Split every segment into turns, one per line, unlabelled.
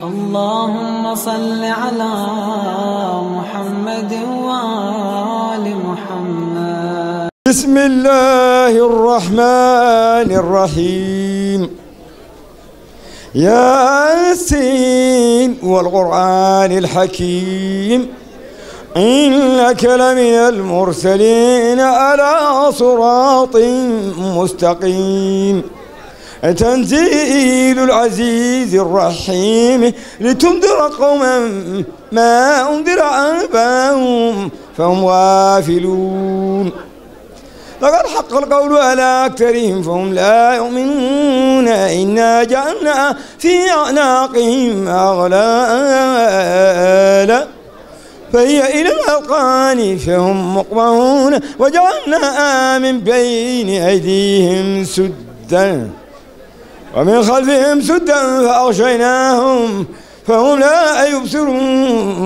اللهم صل على محمد وآل محمد.
بسم الله الرحمن الرحيم. ياسين والقرآن الحكيم إنك لمن المرسلين على صراط مستقيم. تنزيل العزيز الرحيم لتنذر قوما ما أنذر آباؤهم فهم غافلون. لقد حق القول على أكثرهم فهم لا يؤمنون. إنا جعلنا في أعناقهم أغلالا فهي إلى الأذقان فهم مقمحون. وجعلنا من بين أيديهم سدا ومن خلفهم سدا فأغشيناهم فهم لا يبصرون.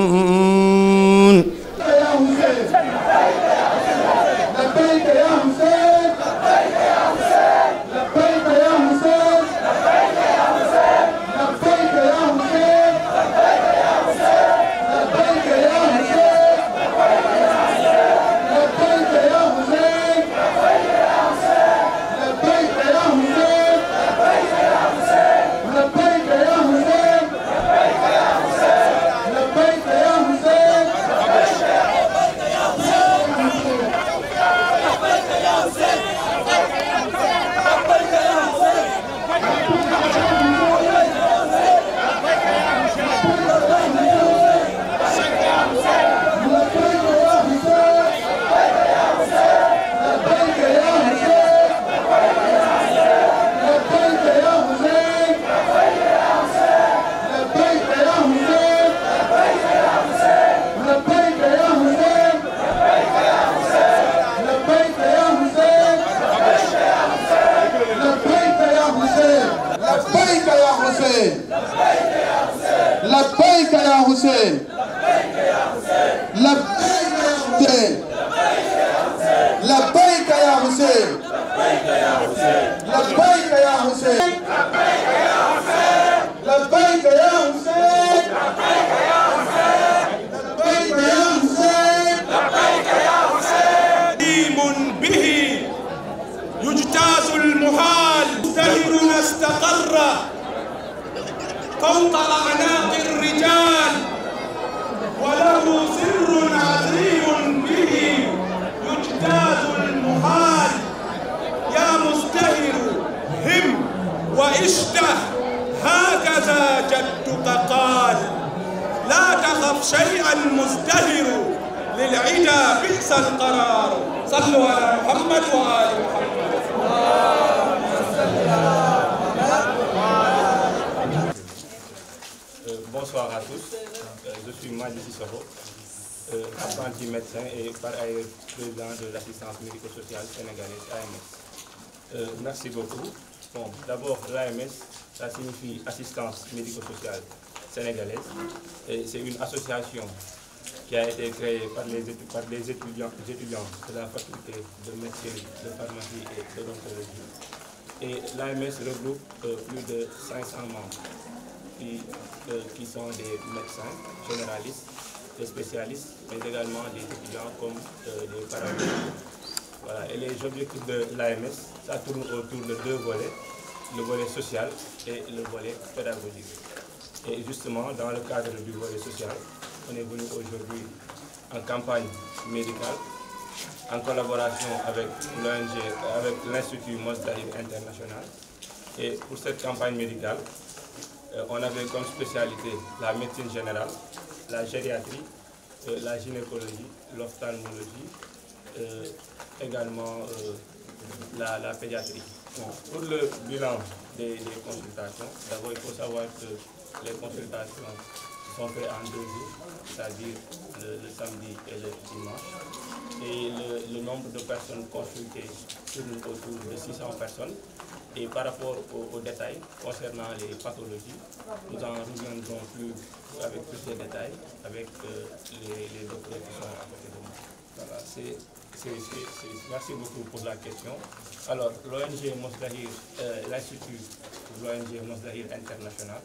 لبيك يا حسين لبيك يا حسين لبيك يا حسين لبيك يا حسين لبيك يا حسين لبيك يا حسين لبيك يا حسين.
ديم به يجتاز المحال مستهر استقر فوق أعناق الرجال وله سر عظيم به يجتاز المحال. يا مستهر هم واشته هكذا جدك قال. لا تخف شيئا مزدهر للعدا بئس القرار. صلوا على محمد وآل محمد.
Bonsoir à tous, je suis Madi Sissoko, apprenti médecin et par ailleurs président de l'assistance médico-sociale sénégalaise AMS. Merci beaucoup. Bon, d'abord l'AMS, ça signifie assistance médico-sociale sénégalaise et c'est une association qui a été créée par des étudiants de la faculté de médecine, de pharmacie et d'odontologie. Et l'AMS regroupe plus de 500 membres. Qui sont des médecins généralistes, des spécialistes, mais également des étudiants comme des paramédicaux. Voilà. Et les objectifs de l'AMS, ça tourne autour de deux volets, le volet social et le volet pédagogique. Et justement, dans le cadre du volet social, on est venu aujourd'hui en campagne médicale, en collaboration avec l'ONG, avec l'Institut Mos Dahir International. Et pour cette campagne médicale, on avait comme spécialité la médecine générale, la gériatrie, la gynécologie, l'ophtalmologie, également la pédiatrie. Bon, pour le bilan des consultations, d'abord il faut savoir que les consultations sont faites en 2 jours, c'est-à-dire le samedi et le dimanche. Et le nombre de personnes consultées tourne autour de 600 personnes. Et par rapport aux détails concernant les pathologies, nous en reviendrons avec plus de détails avec les docteurs qui sont à côté de nous. Voilà, merci beaucoup pour la question. Alors, l'ONG Mos Dahir, l'Institut de l'ONG Mos Dahir International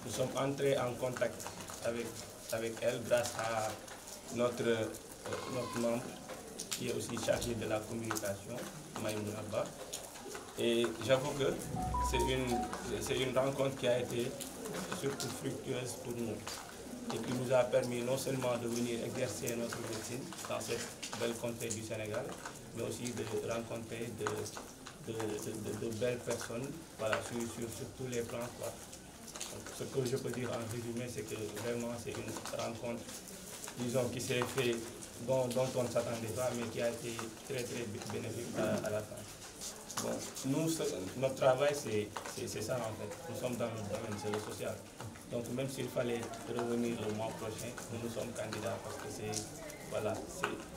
Nous sommes entrés en contact avec elle grâce à notre membre qui est aussi chargé de la communication, Maïmouna Ba. Et j'avoue que c'est une rencontre qui a été surtout fructueuse pour nous et qui nous a permis non seulement de venir exercer notre médecine dans cette belle contrée du Sénégal, mais aussi de rencontrer de belles personnes, voilà, sur tous les plans, quoi. Donc, ce que je peux dire en résumé, c'est que vraiment c'est une rencontre, disons, qui s'est fait, dont on ne s'attendait pas, mais qui a été très très bénéfique à la fin. Bon, nous, notre travail, c'est ça en fait. Nous sommes dans le domaine, c'est le social. Donc même s'il fallait revenir le mois prochain, nous sommes candidats parce que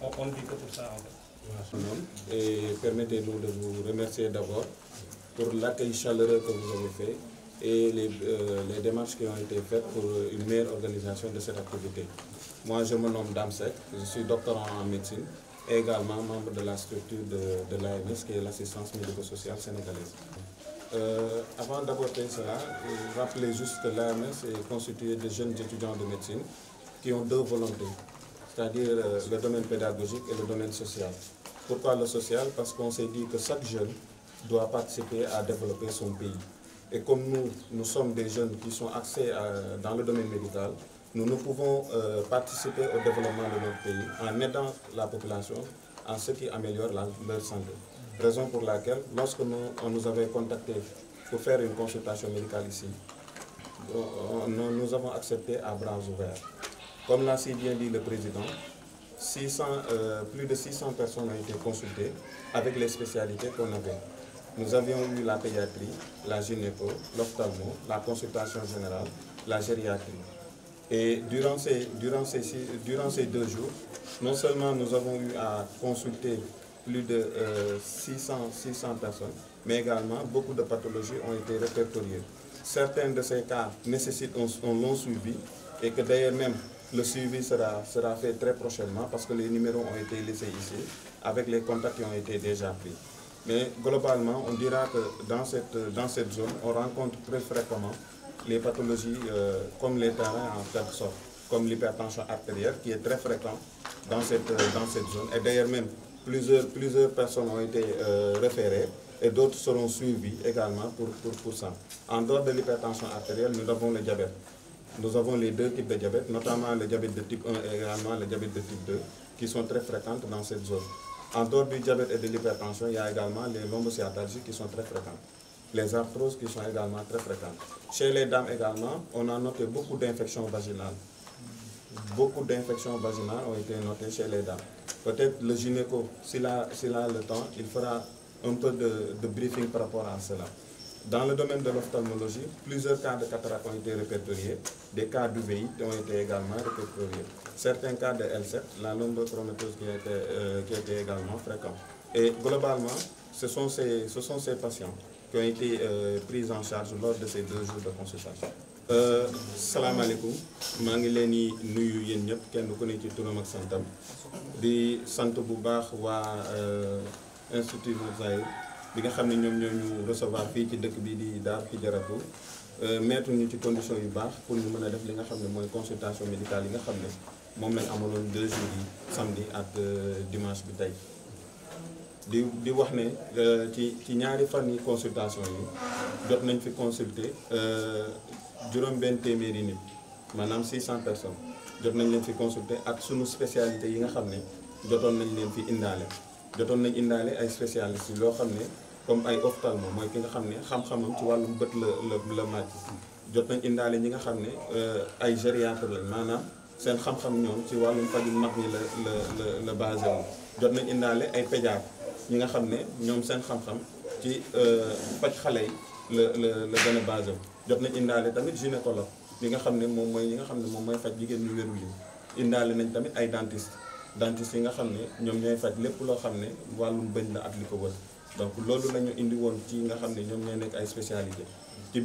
on ne vit que pour ça en fait.
Et permettez-nous de vous remercier d'abord pour l'accueil chaleureux que vous avez fait et les démarches qui ont été faites pour une meilleure organisation de cette activité. Moi, je me nomme Dame Seck, je suis doctorant en médecine et également membre de la structure de l'AMS, qui est l'assistance médico-sociale sénégalaise. Avant d'aborder cela, rappelez juste que l'AMS est constituée de jeunes étudiants de médecine qui ont deux volontés, c'est-à-dire le domaine pédagogique et le domaine social. Pourquoi le social? Parce qu'on s'est dit que chaque jeune doit participer à développer son pays. Et comme nous sommes des jeunes qui sont axés dans le domaine médical, nous pouvons participer au développement de notre pays en aidant la population en ce qui améliore leur santé. Raison pour laquelle, lorsque on nous avait contactés pour faire une consultation médicale ici, nous avons accepté à bras ouverts. Comme l'a si bien dit le président, plus de 600 personnes ont été consultées avec les spécialités qu'on avait. Nous avions eu la pédiatrie, la gynéco, l'ophtalmo, la consultation générale, la gériatrie. Et durant ces 2 jours, non seulement nous avons eu à consulter plus de 600 personnes, mais également beaucoup de pathologies ont été répertoriées. Certains de ces cas nécessitent un long suivi et que d'ailleurs même le suivi sera fait très prochainement parce que les numéros ont été laissés ici avec les contacts qui ont été déjà pris. Mais globalement, on dira que dans cette zone, on rencontre très fréquemment les pathologies comme les terrains en quelque sorte, comme l'hypertension artérielle qui est très fréquente dans cette zone. Et d'ailleurs même, plusieurs personnes ont été référées et d'autres seront suivies également pour ça. En dehors de l'hypertension artérielle, nous avons le diabète. Nous avons les 2 types de diabète, notamment le diabète de type 1 et également le diabète de type 2, qui sont très fréquentes dans cette zone. En dehors du diabète et de l'hypertension, il y a également les lombosciatalgies qui sont très fréquentes. Les arthroses qui sont également très fréquentes. Chez les dames également, on a noté beaucoup d'infections vaginales. Beaucoup d'infections vaginales ont été notées chez les dames. Peut-être le gynéco, s'il a le temps, il fera un peu de briefing par rapport à cela. Dans le domaine de l'ophtalmologie, plusieurs cas de cataracte ont été répertoriés, des cas d'UVI ont été également répertoriés. Certains cas de L7, la lombochromatose qui était également fréquent. Et globalement, ce sont ces patients qui ont été pris en charge lors de ces 2 jours de consultation. Salam alaikum, maa ngi leen di nuyu yéen ñëpp kenn ku ne ci turam ak santam di sant bu baax waa Institut Moussaï bi nga xam ne ñoom ñoo ñu recevoir fii ci dëkk bi di Daaru Hijratu mettre ñu ci condition yu baax pour ñu mën a def li nga xam ne mooy consultation médicale yi nga xam ne moom lañ amaloon 2 jours yi samedi ak dimanche bi tey. di wax ne ci ñaari fan yi consultation yi jot nañ fi consulter juróom-benn téeméeri nit maanaam 600 personnes jot nañ leen fi consulter ak sunu spécialité yi nga xam ne jotoon nañ leen fi indaale. jotoon nañ indaale ay spécialistes yi loo xam ne comme ay ophtalmo mooy ki nga xam ne xam-xamam ci wàllum bët la màcc. jot nañ indaale ñi nga xam ne ay gériatre lañ maanaam seen xam-xam ñoom ci wàllum faju mag ñi la basé wu. jot nañ indaale ay pédiatre ñi nga xam ne ñoom seen xam-xam ci faj xale yi la gën a basé wu. jot nañ indaale tamit gynécologue li nga xam ne moom mooy faj jigéen ñu wérul yi. indaale nañ tamit ay dentiste yi nga xam ne ñoom ñooy faj lépp loo xam ne wàllum bëñ la ak li ko wër. donc loolu la ñu indi woon ci nga xam ne ñoom ñooy nekk ay spécialité ci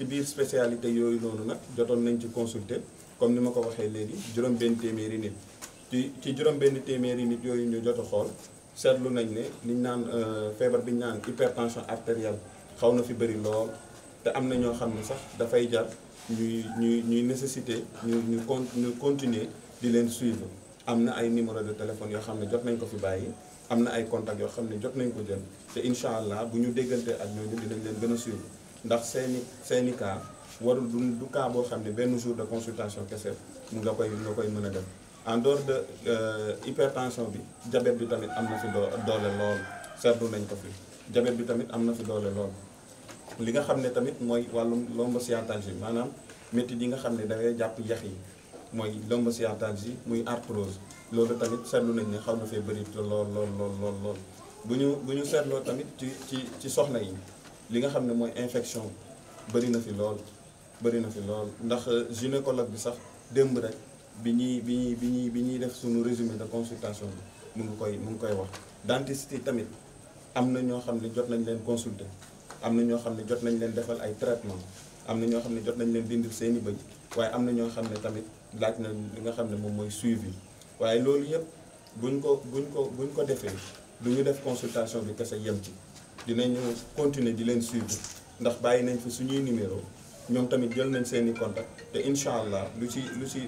biir spécialité yooyu noonu nag jotoon nañ ci consulter comme ni ma ko waxee léegi juróom-benn téeméeri nit ci juróom-benn téeméeri nit yooyu ñu jot a xool seetlu nañ ne liñ naan feebar bi ñu naan hypertension artérielle xaw na fi bëri lool te am na ñoo xam ne sax dafay jar ñuy nécessité ñu continuer di leen suivre. am na ay numéro de téléphone yoo xam ne jot nañ ko fi bàyyi am na ay contacts yoo xam ne jot nañ ko jël te incha allah bu ñu déggante ak ñooñu dinañ leen gën a suivre ndax seeni cas warul du cas boo xam ne benn jour de consultation kese nga koy mën a def en dehors de hypertension bi diabète bi tamit am na fi doole lool seetlu nañ ko fi diabète bi tamit am na fi doole lool li nga xam ne tamit mooy wàllum lombosciatalgie maanaam métti yi nga xam ne dangay jàpp yax yi mooy lombosciatalgie muy arthrose loolu tamit seetlu nañ ne xaw na fee bëri lool bu ñu seetloo tamit ci soxna yi li nga xam ne mooy infection bëri na fi lool ndax gynécologue bi sax démb rek bi ñuy def suñu résumé de consultation bi mu ngi koy wax dentiste yi tamit am na ñoo xam ne jot nañ leen consulter am na ñoo xam ne jot nañ leen defal ay traitement am na ñoo xam ne jot nañ leen dindil seeni bëñ waaye am na ñoo xam ne tamit laaj na li nga xam ne moom mooy suivi waaye loolu yëpp buñ ko defee du ñu def consultation bi kese yem ci dinañu continuer di leen suivre ndax bàyyi nañ fi suñuy numéro ñoom tamit jël nañ seeni contact te incha allah lu ci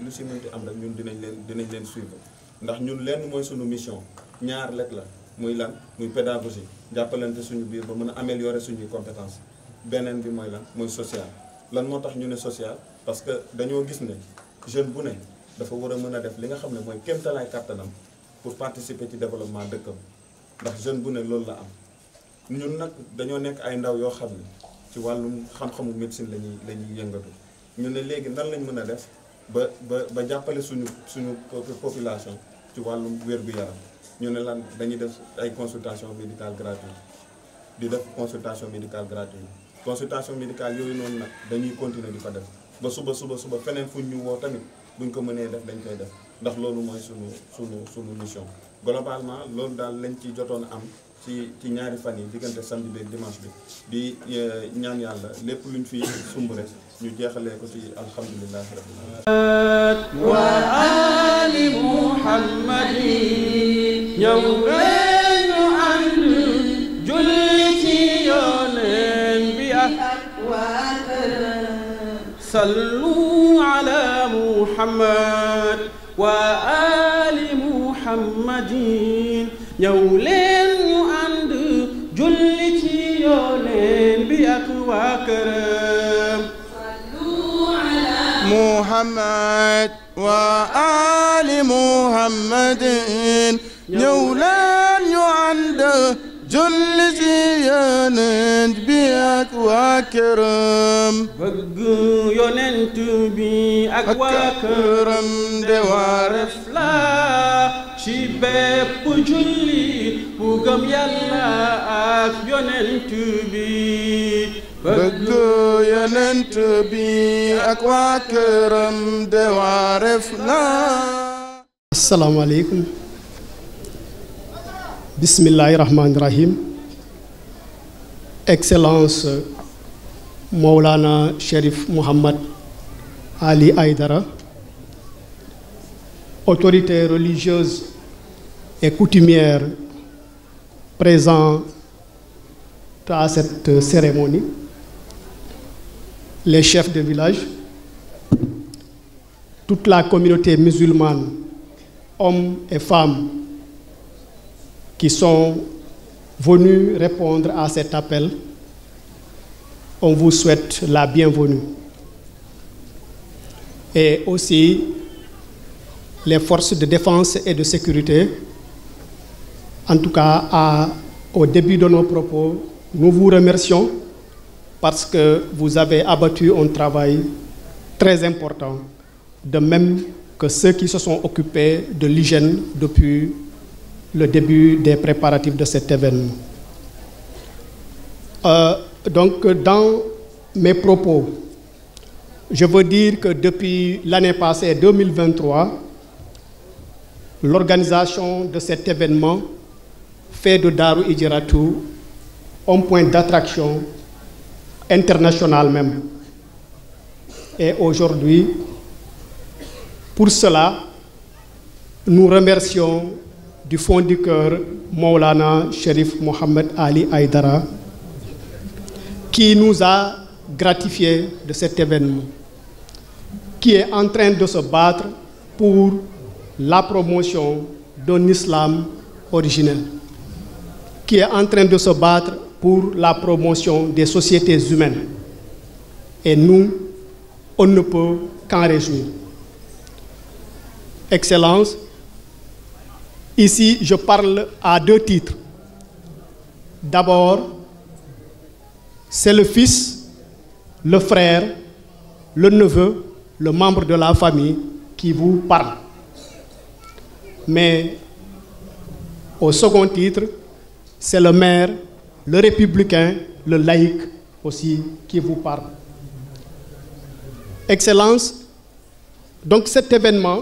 mënti am rek ñun dinañ leen suivre ndax ñun lenn mooy suñu mission ñaar rek la muy lan muy pédagogie jàppalante suñu biir ba mën a améliorer suñuy compétence beneen bi mooy lan mooy social lan moo tax ñu ne social parce que dañoo gis ne jeune bu ne dafa war a mën a def li nga xam ne mooy kéemtalaay kàttanam pour participer ci développement dëkkam ndax jeune bu ne loolu la am ñun nag dañoo nekk ay ndaw yoo xam ne ci wàllum xam-xamu médecine lañuy yëngatu ñu ne léegi nan lañ mën a def ba jàppale suñu population ci wàllum wér-gu-yaram ñu ne lan dañuy def ay consultation médicale gratuite di def consultation médicale gratuite consultation médicale yooyu noonu nag dañuy continuer di ko def ba suba feneen fuñ ñu woo tamit buñ ko mënee def dañ koy def ndax loolu mooy suñu mission globalement loolu daal lañ ci jotoon am ci ñaari fan yi diggante samedi bi dimanche bi di ñaan yàlla lépp luñ fi sumb rek ñu jeexalee ko ci alhamdulillahi rabbil alamin
wa ali muhammadin ñëw ñu ànd julli ci yoneen bi ak sallu ala muhammad wa ali muhammadin ñëw leen ñu ànd julli ci yoneen bi ak waa këram
muhammad wa ali muhammadin ñëw leen ñu ànd julli ci yonent bi ak waa këram
bëgg yonent bi ak waa këram
de wareef
la ci bépp julli bu gëm yàlla ak yonent bi
bëgg yonent bi ak waa këram de wareef la.
asalaamaaleykum. bismillahi rahmaani rahim. Excellence Maulana Cherif Mohammed Ali Aïdara, autorité religieuse et coutumière présente à cette cérémonie, les chefs de village, toute la communauté musulmane, hommes et femmes qui sont venus répondre à cet appel, on vous souhaite la bienvenue. Et aussi les forces de défense et de sécurité, en tout cas au début de nos propos, nous vous remercions parce que vous avez abattu un travail très important, de même que ceux qui se sont occupés de l'hygiène depuis le début des préparatifs de cet événement. Donc, dans mes propos, je veux dire que depuis l'année passée, 2023, l'organisation de cet événement fait de Darou Hijratou un point d'attraction international même. Et aujourd'hui, pour cela, nous remercions du fond du cœur Maulana Cherif Mohammed Ali Aïdara, qui nous a gratifiés de cet événement. qui est en train de se battre pour la promotion d'un islam originel, qui est en train de se battre pour la promotion des sociétés humaines. Et nous, on ne peut qu'en réjouir. Excellence, ici je parle à deux titres. D'abord, c'est le fils, le frère, le neveu, le membre de la famille qui vous parle. Mais au second titre, c'est le maire, le républicain, le laïc aussi qui vous parle. Excellence, donc cet événement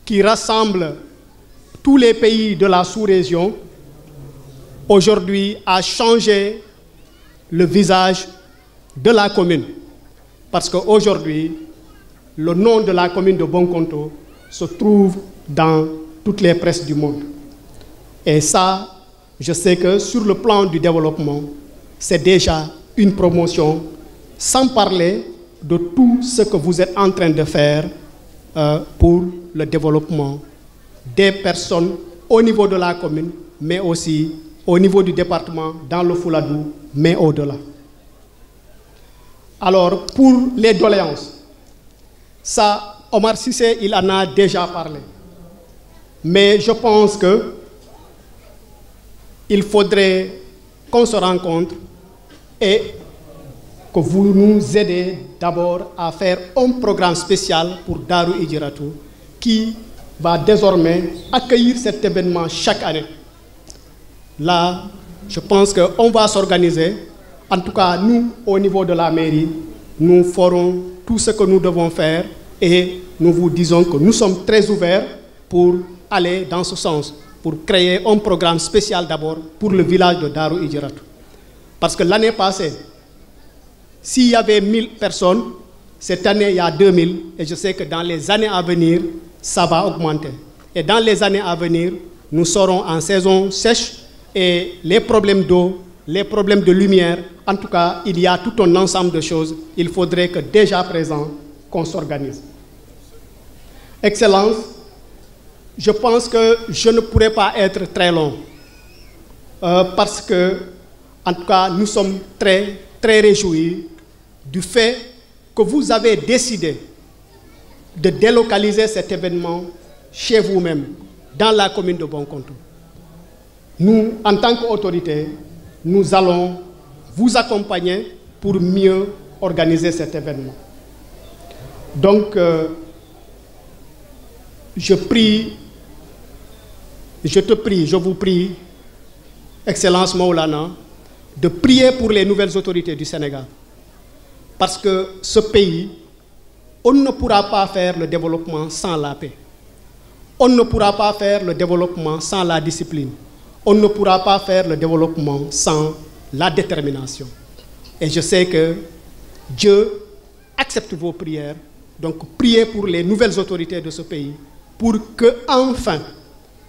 qui rassemble tous les pays de la sous-région, aujourd'hui a changé le visage de la commune. Parce qu'aujourd'hui, le nom de la commune de Bonkonto se trouve dans toutes les presses du monde. Et ça, je sais que sur le plan du développement, c'est déjà une promotion, sans parler de tout ce que vous êtes en train de faire pour le développement des personnes au niveau de la commune, mais aussi au niveau du département, dans le Fouladou, mais au-delà. Alors, pour les doléances, ça, Omar Cissé, il en a déjà parlé. Mais je pense qu'il faudrait qu'on se rencontre et que vous nous aidez d'abord à faire un programme spécial pour Darou Idjiratou qui va désormais accueillir cet événement chaque année. Là, je pense qu'on va s'organiser. En tout cas, nous, au niveau de la mairie, nous ferons tout ce que nous devons faire et nous vous disons que nous sommes très ouverts pour aller dans ce sens, pour créer un programme spécial d'abord pour le village de Darou Idjiratou. Parce que l'année passée, s'il y avait 1000 personnes, cette année, il y a 2000 et je sais que dans les années à venir, ça va augmenter. Et dans les années à venir, nous serons en saison sèche et les problèmes d'eau, les problèmes de lumière, en tout cas, il y a tout un ensemble de choses. Il faudrait que déjà présent, qu'on s'organise. Excellence, je pense que je ne pourrais pas être très long parce que, en tout cas, nous sommes très réjouis du fait que vous avez décidé de délocaliser cet événement chez vous-même, dans la commune de Bonkonto. Nous, en tant qu'autorité, nous allons vous accompagner pour mieux organiser cet événement. Donc, je vous prie, Excellence Maulana, de prier pour les nouvelles autorités du Sénégal. Parce que ce pays, on ne pourra pas faire le développement sans la paix. On ne pourra pas faire le développement sans la discipline. On ne pourra pas faire le développement sans la détermination. Et je sais que Dieu accepte vos prières. Donc, priez pour les nouvelles autorités de ce pays pour qu'enfin,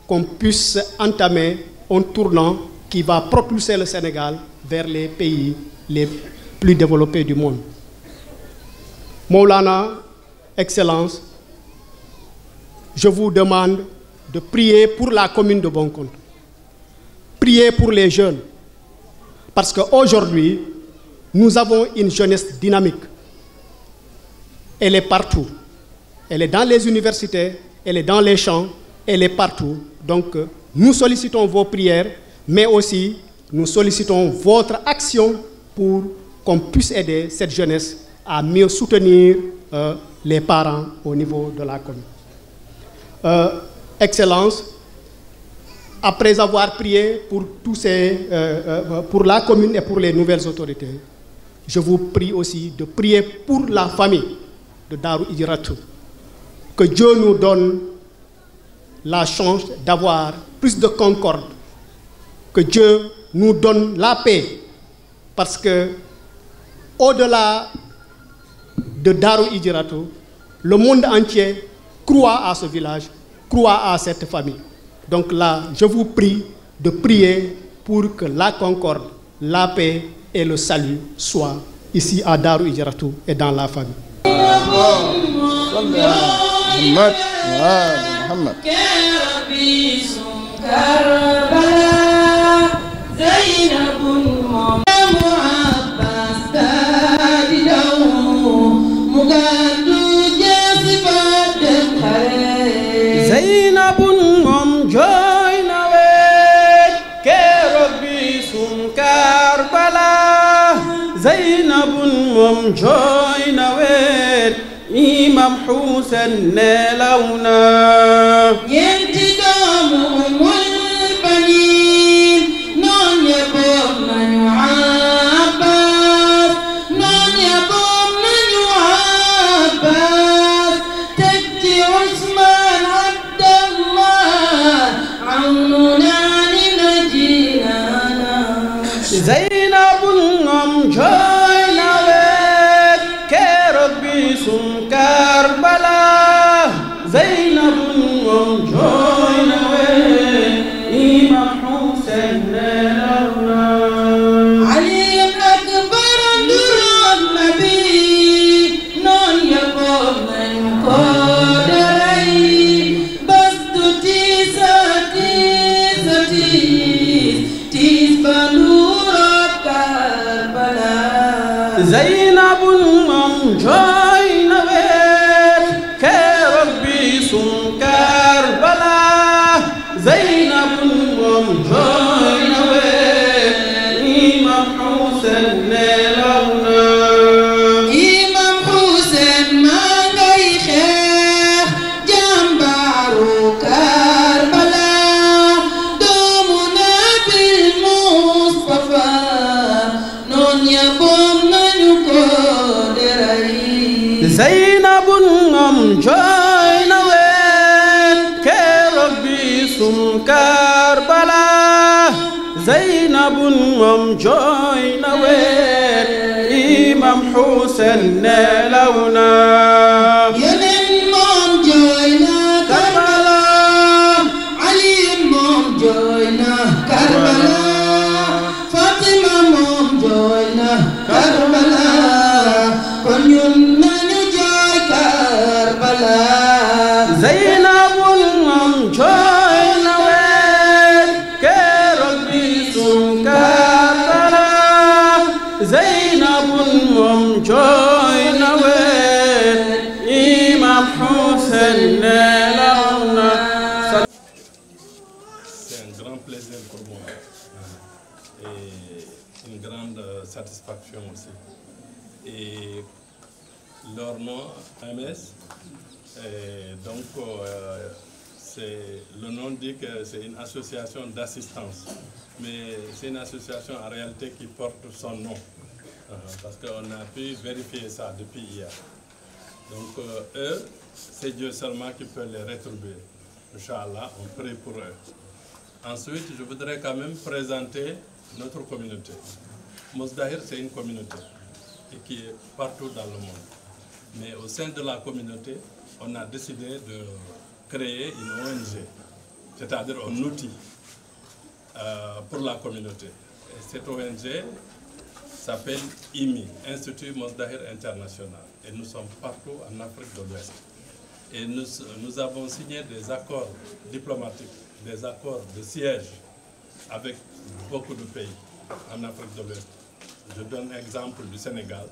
qu'on puisse entamer un tournant qui va propulser le Sénégal vers les pays les plus développés du monde. Maulana, Excellence, je vous demande de prier pour la commune de Bonkonto. Priez pour les jeunes. Parce qu'aujourd'hui, nous avons une jeunesse dynamique. Elle est partout. Elle est dans les universités, elle est dans les champs, elle est partout. Donc, nous sollicitons vos prières, mais aussi nous sollicitons votre action pour qu'on puisse aider cette jeunesse à mieux soutenir les parents au niveau de la commune. Excellence, après avoir prié pour pour la commune et pour les nouvelles autorités, je vous prie aussi de prier pour la famille de Darou Idjiratou. Que Dieu nous donne la chance d'avoir plus de concorde. Que Dieu nous donne la paix. Parce que, au-delà de Darou Idjiratou, le monde entier croit à ce village, croit à cette famille. Donc là, je vous prie de prier pour que la concorde, la paix et le salut soient ici à Darou Idjiratou et dans la famille.
صل على محمد وآل محمد
كربي كربلاء زينب معباس تاجده مقاد جاذبات الخير
زينب مم جوينا ويت كربي كربلاء زينب مم جوينا ويت إمام حسين نلونا
ينتدام البنين نون يبوم من عباس نون يبوم من عباس تجي عثمان عبد الله عمنا لنجينا
زينب أم جوينا ويت كربي كربلاء زينب أم جوينا ويت إمام حسين نلونا
علي أكبر نور النبي نون يقوم من قدري بس تيسا تيس بنور كربلاء
زينب أم جوينا ويت كربي كربلاء زينب أم جوينا ويت إمام حسين نلونا
إمام حسين ما ngay xeex jàmbaaru Karbala doomu Nabil Mustafa noon ya boom nañu ko deray
زينب أم جوينا ويت كربي كربلاء زينب أم جوينا ويت إمام حسين نلونا
yeneen moom jooy na Karbala Ali moom jooy na Karbala Fatima moom jooy na Karbala kon ñun nañu jooy Karbala
زينب أم جوينا ويت كربي كربلاء زينب أم جوينا ويت إمام حسين نلونا.
C'est un grand plaisir pour moi et une grande satisfaction aussi. Et leur nom, AMS, donc le nom dit que c'est une association d'assistance, mais c'est une association en réalité qui porte son nom, parce qu'on a pu vérifier ça depuis hier. Donc eux, c'est Dieu seulement qui peut les rétribuer. Inch'Allah, on prie pour eux. Ensuite, je voudrais quand même présenter notre communauté. Mozdahir, c'est une communauté et qui est partout dans le monde. Mais au sein de la communauté, on a décidé de créer une ONG, c'est-à-dire un outil pour la communauté. Et cette ONG s'appelle IMI, Institut Mozdahir International. Et nous sommes partout en Afrique de l'Ouest. Et nous avons signé des accords diplomatiques, des accords de siège avec beaucoup de pays en Afrique de l'Ouest. Je donne l'exemple du Sénégal,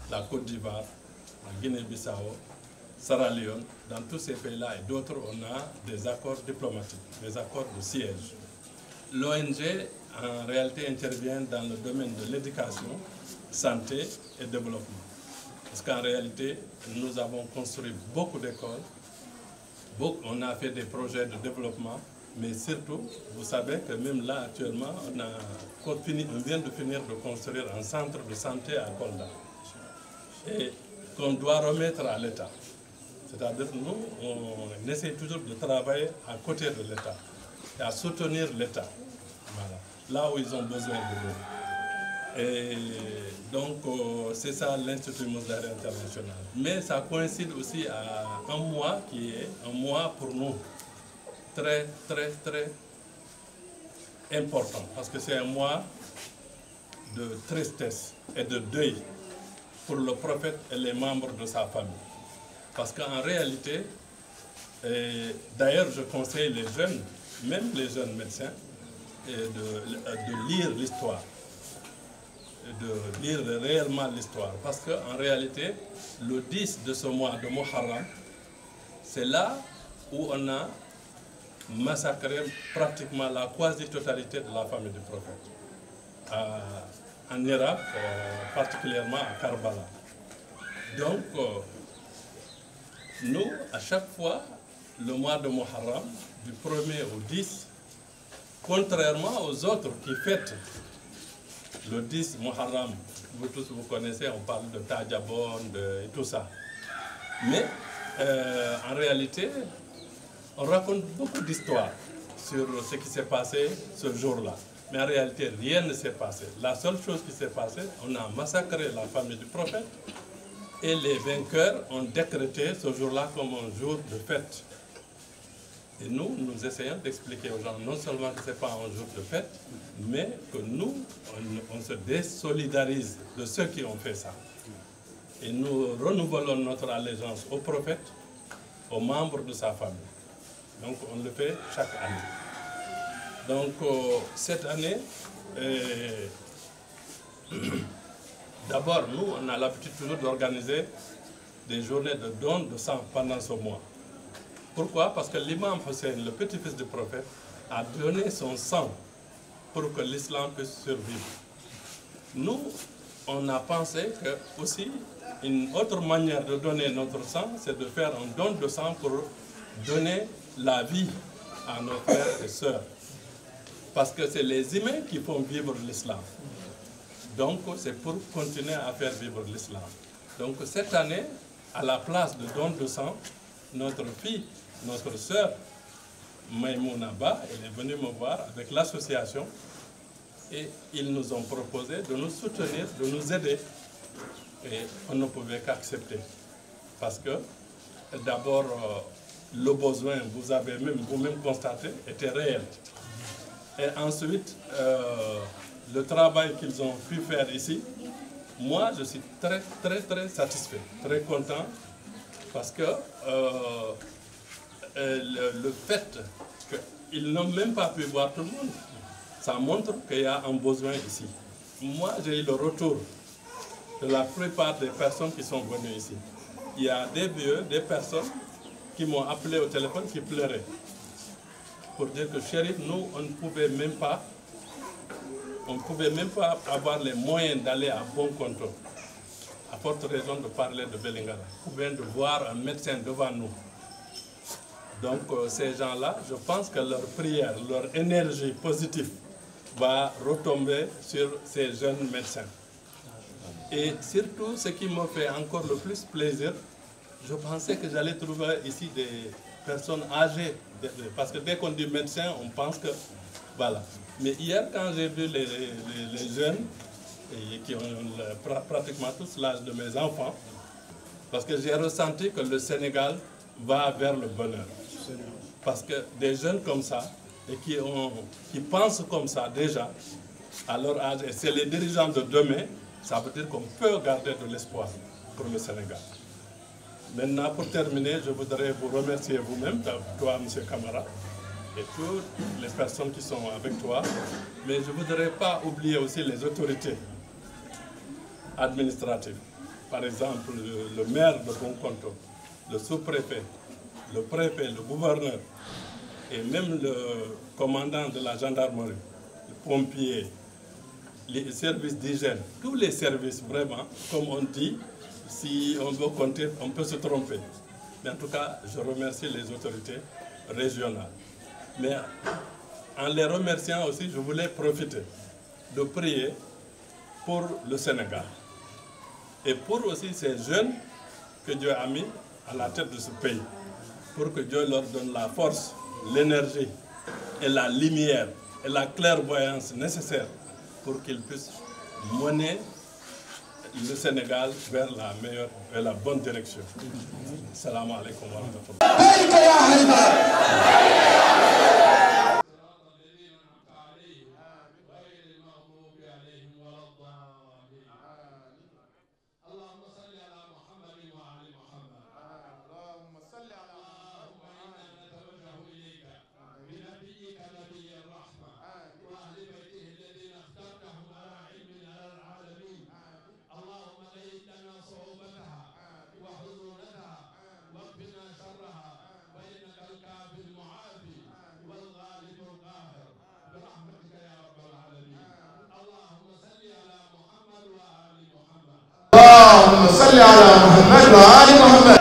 la Côte d'Ivoire, la Guinée-Bissau, Sierra Leone. Dans tous ces pays-là et d'autres, on a des accords diplomatiques, des accords de siège. L'ONG, en réalité, intervient dans le domaine de l'éducation, santé et développement. Parce qu'en réalité, nous avons construit beaucoup d'écoles, on a fait des projets de développement, mais surtout, vous savez que même là, actuellement, on vient de finir de construire un centre de santé à Kolda. Et qu'on doit remettre à l'État. C'est-à-dire nous, on essaie toujours de travailler à côté de l'État et à soutenir l'État. Voilà. Là où ils ont besoin de nous. Et donc, c'est ça l'Institut Mozdahir International. Mais ça coïncide aussi à un mois qui est un mois pour nous très, très, très important. Parce que c'est un mois de tristesse et de deuil.
pour le prophète et les membres de sa famille. Parce qu'en réalité, d'ailleurs je conseille les jeunes, même les jeunes médecins, de lire l'histoire, de lire réellement l'histoire. Parce qu'en réalité, le 10 de ce mois de Muharram, c'est là où on a massacré pratiquement la quasi-totalité de la famille du prophète. En Irak, particulièrement à Karbala. Donc, nous, à chaque fois, le mois de Muharram, du 1er au 10, contrairement aux autres qui fêtent le 10 Muharram, vous tous vous connaissez, on parle de Tajabon et tout ça. Mais en réalité, on raconte beaucoup d'histoires sur ce qui s'est passé ce jour-là. Mais en réalité, rien ne s'est passé. La seule chose qui s'est passée, on a massacré la famille du prophète et les vainqueurs ont décrété ce jour-là comme un jour de fête. Et nous, nous essayons d'expliquer aux gens non seulement que ce n'est pas un jour de fête, mais que nous, on se désolidarise de ceux qui ont fait ça. Et nous renouvelons notre allégeance au prophète, aux membres de sa famille. Donc on le fait chaque année. Donc cette année, d'abord nous, on a l'habitude toujours d'organiser des journées de don de sang pendant ce mois. Pourquoi? Parce que l'imam Hussein, le petit-fils du prophète, a donné son sang pour que l'islam puisse survivre. Nous, on a pensé que aussi une autre manière de donner notre sang, c'est de faire un don de sang pour donner la vie à nos frères et sœurs. Parce que c'est les humains qui font vivre l'islam. Donc c'est pour continuer à faire vivre l'islam. Donc cette année, à la place de don de sang, notre fille, notre sœur, Maïmouna Ba, elle est venue me voir avec l'association et ils nous ont proposé de nous soutenir, de nous aider. Et on ne pouvait qu'accepter. Parce que d'abord, le besoin, vous avez vous-même constaté, était réel. Et ensuite, le travail qu'ils ont pu faire ici, moi je suis très satisfait, très content. Parce que le fait qu'ils n'ont même pas pu voir tout le monde, ça montre qu'il y a un besoin ici. Moi, j'ai eu le retour de la plupart des personnes qui sont venues ici. Il y a des vieux, des personnes qui m'ont appelé au téléphone, qui pleuraient. Pour dire que Chérif, nous, on ne pouvait même pas avoir les moyens d'aller à Bon Conto. À forte raison de parler de Belingara, ou bien de voir un médecin devant nous. Donc ces gens-là, je pense que leur prière, leur énergie positive va retomber sur ces jeunes médecins. Et surtout, ce qui me fait encore le plus plaisir, je pensais que j'allais trouver ici des personnes âgées. Parce que dès qu'on dit médecin, on pense que... Voilà. Mais hier, quand j'ai vu les jeunes, qui ont pratiquement tous l'âge de mes enfants, parce que j'ai ressenti que le Sénégal va vers le bonheur. Parce que des jeunes comme ça, et qui pensent comme ça déjà, à leur âge, et c'est les dirigeants de demain, ça veut dire qu'on peut garder de l'espoir pour le Sénégal. Maintenant, pour terminer, je voudrais vous remercier vous-même, toi, M. Camara, et toutes les personnes qui sont avec toi. Mais je ne voudrais pas oublier aussi les autorités administratives. Par exemple, le maire de Bon Conto, le sous-préfet, le préfet, le gouverneur, et même le commandant de la gendarmerie, le pompier, les services d'hygiène, tous les services vraiment, comme on dit, si on veut compter, on peut se tromper. Mais en tout cas, je remercie les autorités régionales. Mais en les remerciant aussi, je voulais profiter de prier pour le Sénégal. Et pour aussi ces jeunes que Dieu a mis à la tête de ce pays. Pour que Dieu leur donne la force, l'énergie et la lumière et la clairvoyance nécessaires pour qu'ils puissent mener le Sénégal vers la meilleure et la bonne direction. Salam alaikum wa rahmatullah.
صل على محمد وآل محمد